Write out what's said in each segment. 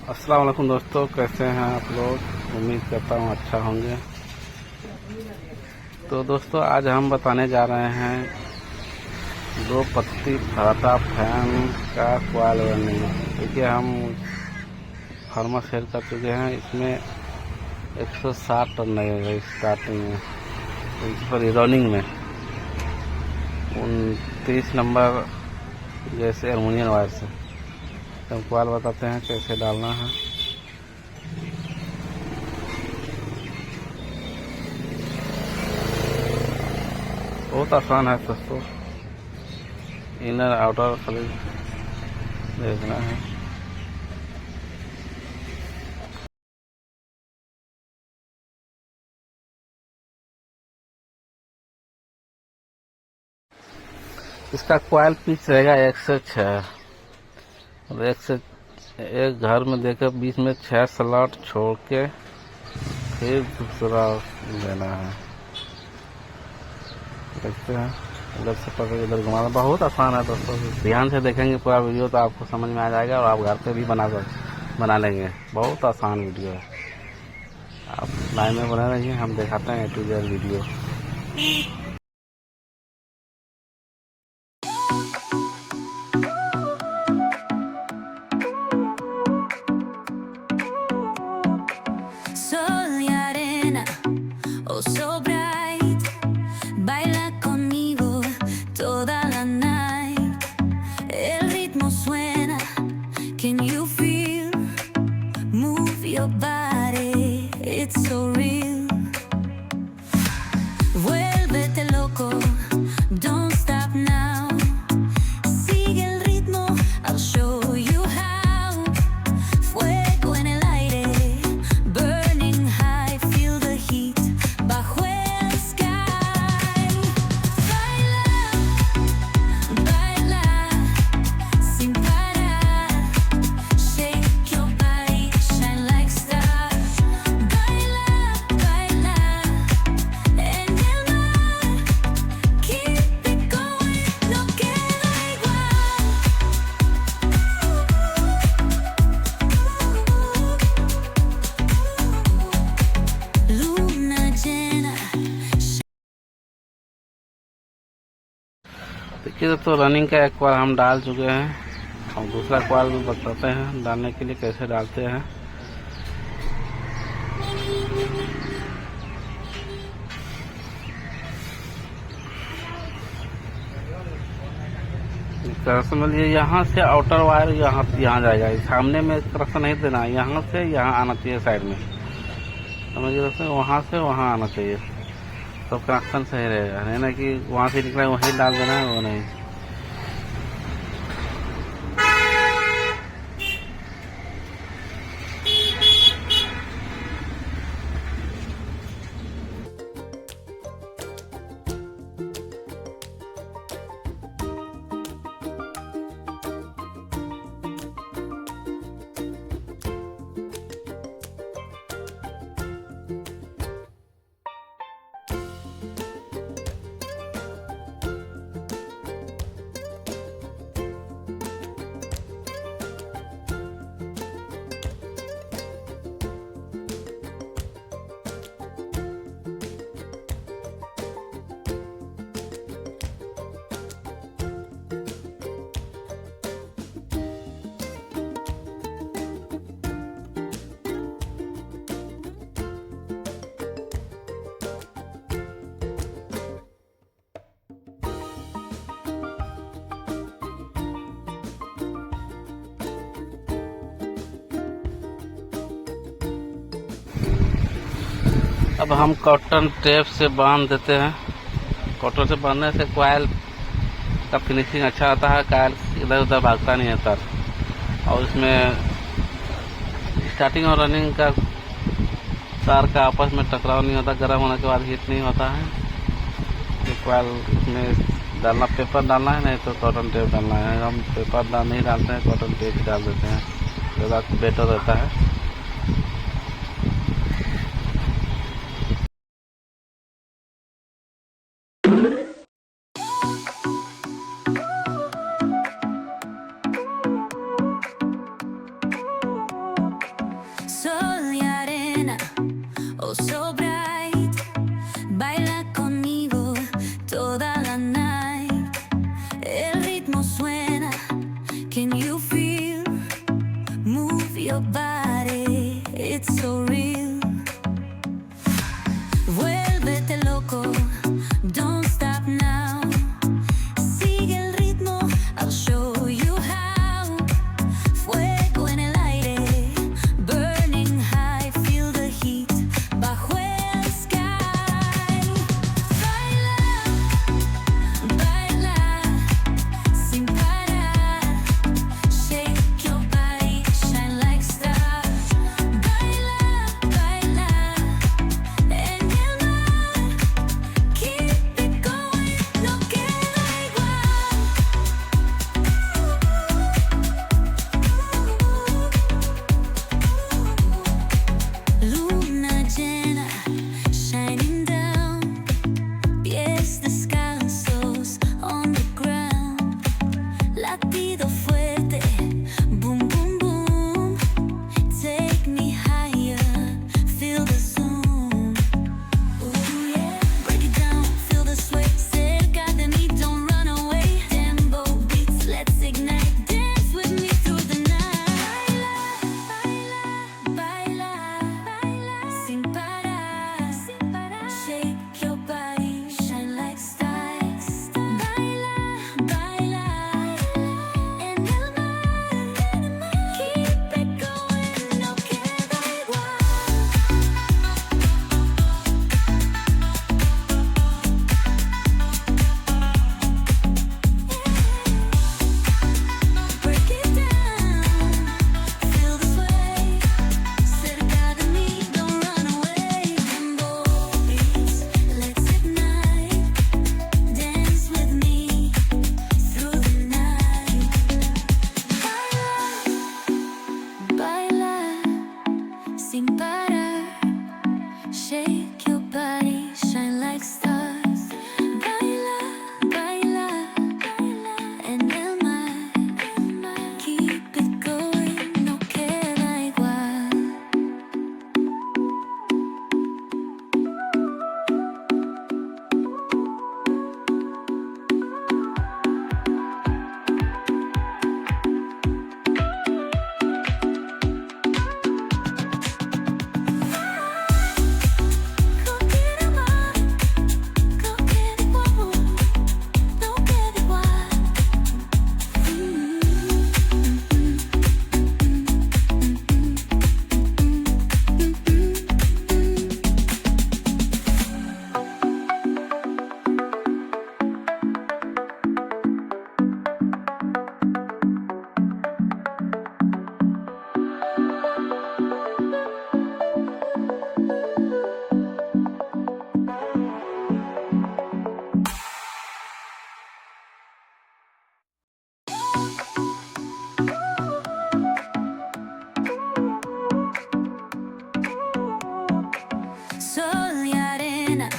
अस्सलाम वालेकुम दोस्तों, कैसे हैं आप लोग। उम्मीद करता हूँ अच्छा होंगे। तो दोस्तों आज हम बताने जा रहे हैं 2 पत्ती फराटा फैन का कॉइल रनिंग। देखिए हम फार्मा शेयर कर चुके हैं। इसमें 160 टन लगेगा स्टार्टिंग में, सॉरी रनिंग में 29 नंबर जैसे एल्युमिनियम वायर से। हम कॉइल बताते हैं कैसे डालना है। बहुत आसान है दोस्तों, इनर आउटर खाली देखना है। इसका कॉइल पिच रहेगा 106 और एक घर में देकर बीच में 6 स्लॉट छोड़ के फिर दूसरा लेना है। देखते हैं इधर से पकड़ इधर घुमाना। बहुत आसान है दोस्तों, ध्यान से देखेंगे पूरा वीडियो तो आपको समझ में आ जाएगा और आप घर पे भी बना लेंगे। बहुत आसान वीडियो है, आप लाइन में बने रहिए, हम दिखाते हैं A to Z video. Your body, it's so real. Vuélvete loco, don't stop now. Sigue el ritmo, I'll show you how. Fuego en el aire, burning high, feel the heat bajo el sky. Baila, baila, sin parar. Shake your body, shine like stars. Baila, baila, en el mar. Keep it going, no queda igual. Luna llena. देखिए दोस्तों running का एक coil हम डाल चुके हैं। हम दूसरा कॉइल भी बताते हैं डालने के लिए कैसे डालते हैं। इस तरह से मतलब यहाँ से आउटर वायर यहाँ जाएगा, सामने में इस तरह से नहीं देना, यहाँ से यहाँ आना चाहिए साइड में, समझिए दोस्तों। वहाँ से वहाँ आना चाहिए, तो कनेक्शन सही रहेगा। है ना कि वहाँ से निकला वहीं डाल देना है, वो नहीं। अब हम कॉटन टेप से बांध देते हैं। कॉटन से बांधने से कॉइल का फिनिशिंग अच्छा आता है, कॉइल इधर उधर भागता नहीं है तार, और इसमें स्टार्टिंग और रनिंग का तार का आपस में टकराव नहीं होता, गर्म होने के बाद हीट नहीं होता है। कॉइल इसमें डालना, पेपर डालना है, नहीं तो कॉटन टेप डालना है। हम पेपर नहीं डालते हैं, कॉटन टेप ही डाल देते हैं, ज़्यादा बेटर रहता है। oh so bright. Baila conmigo toda la night. El ritmo suena, can you feel? Move your body, it's so real. Vuélvete loco, don't stop now. Sigue el ritmo, I'll show you how. Fuego en el aire, burning high, feel the heat bajo el sky. Baila, baila, sin parar. Shake your body, shine like stars. Baila, baila, en el mar. Keep it going, no queda igual. Luna llena, shining down. Pies descalzos on the ground. Latido fuerte, boom, boom, boom. Take me higher, feel the zoom. Ooh, yeah. Break it down, feel the sway. Cerca de mí, don't run away. Tempo beats, let's ignite. Dance with me through the night. Baila, baila, baila, sin parar, sin parar. Shake your body, shine like stars. Baila, baila, en el mar. Keep it going, no queda igual. Break it down, feel the sway. Cerca de mí, don't run away. Tempo beats, let's ignite. Dance with me through the night. Baila, baila, sin parar. Shake your body, shine like stars. Baila, baila, baila, en el mar. Keep it going, no queda igual. No queda igual, no queda igual, no queda igual. Sol y arena,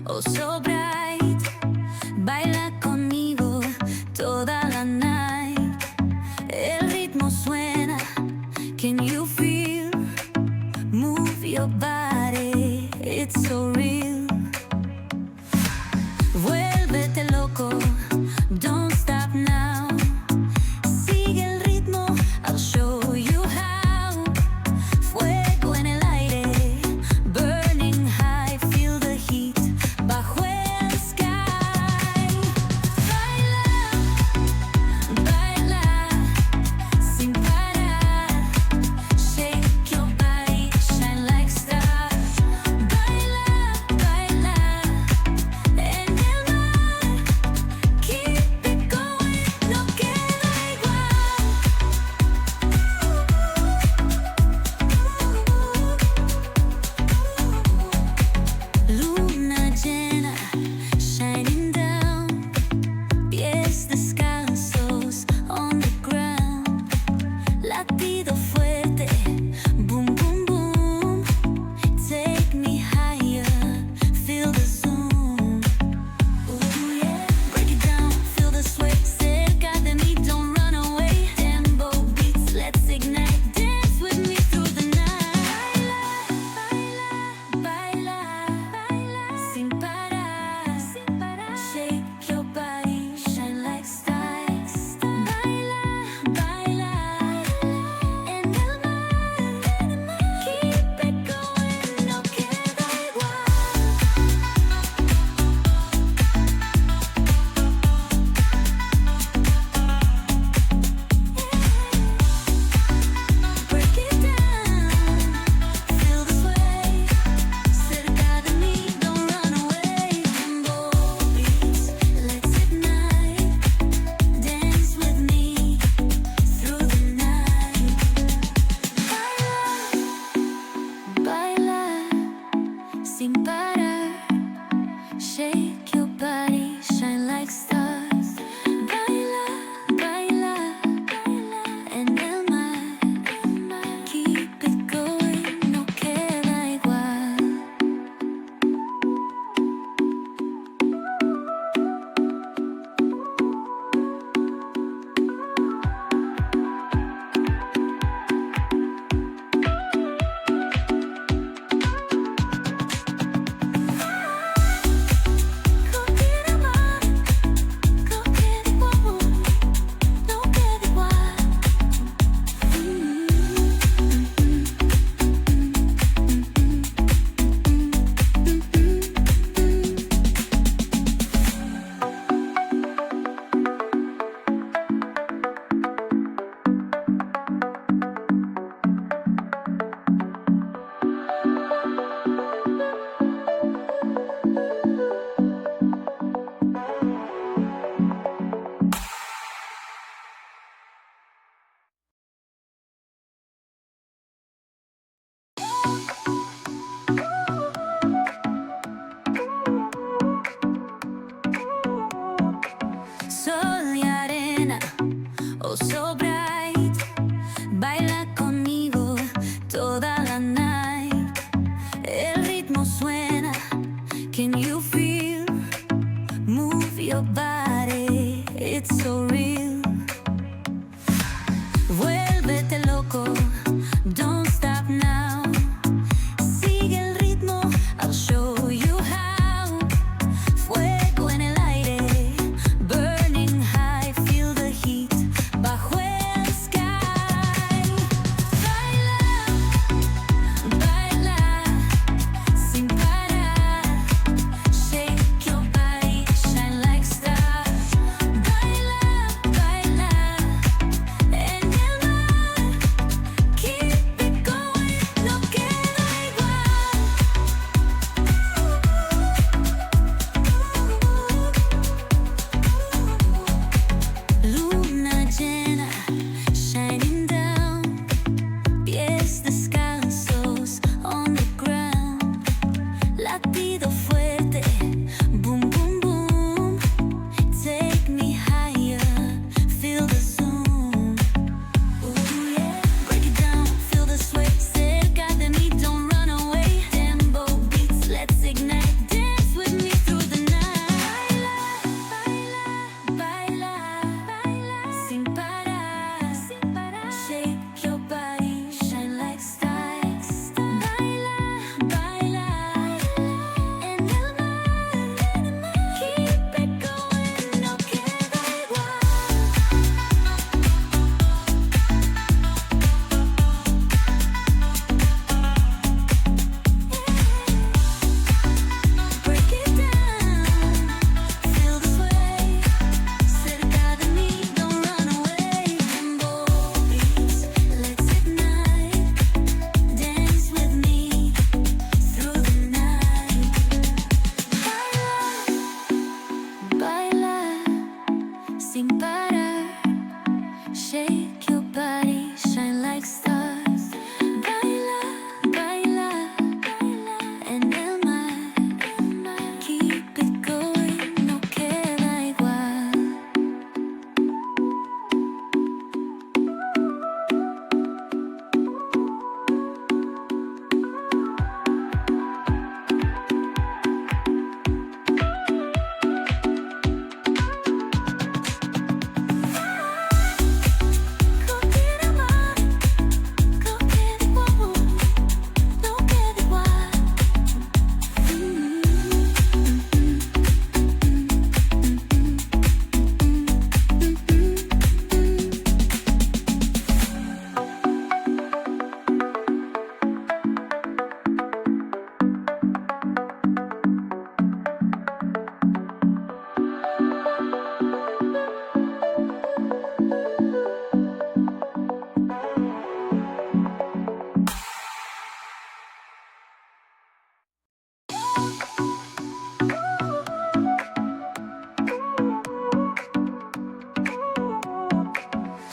oh so bright. Baila conmigo toda la night. El ritmo suena, can you feel? Move your body, it's so real. Vuélvete loco, don't stop now. Sigue el ritmo, I'll show you how. Fuego en el aire, burning high, feel the heat bajo el sky. Baila, baila, sin parar. Shake your body, shine like stars. Baila, toda la night. El ritmo suena, can you feel? Move your body, it's so real. Vuélvete loco, don't stop now. Sigue el ritmo, I'll show you how. Fuego en el aire, burning high, feel the heat bajo el sky. Baila, baila, sin parar. Shake your body, shine like stars. Baila, baila, en el mar. Keep it going, no queda igual. Luna llena, shining down. Pies descalzos on the ground. Latido fuerte, boom, boom, boom. Take me higher, feel the zoom. Ooh, yeah. Break it down, feel the sway. Cerca de mí, don't run away. Tempo beats, let's ignite. Dance with me through the night. Baila, baila, baila, sin parar, sin parar. Shake your body, shine like stars. Baila, baila, en el mar. Keep it going, no queda igual. Break it down, feel the sway. Cerca de mí, don't run away. Tempo beats, let's ignite. Dance with me through the night. Baila, baila, sin parar. Shake your body, shine like stars. Baila, baila, baila, en el mar. Keep it going, no queda igual. No queda más, no queda igual, no queda igual.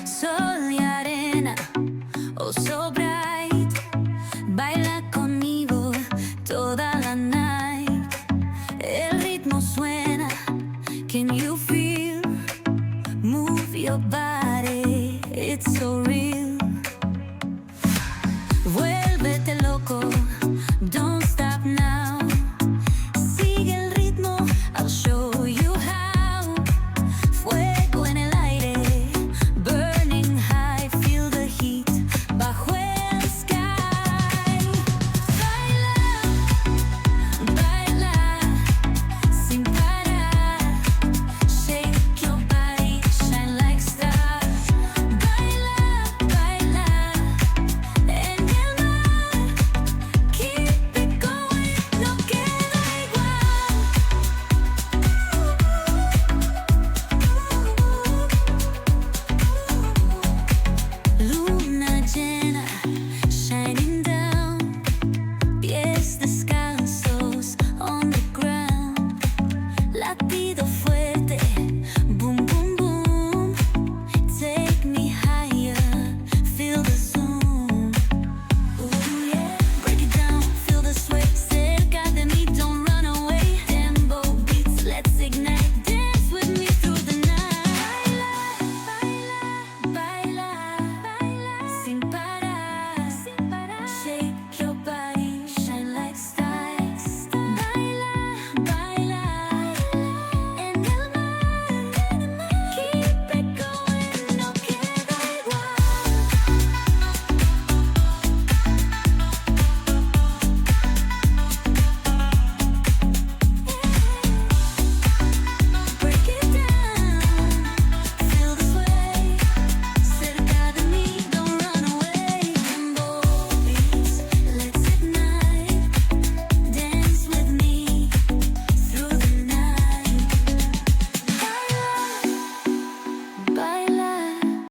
Sol y arena, oh so bright. Baila conmigo toda la night. El ritmo suena, can you feel? Move your body, it's so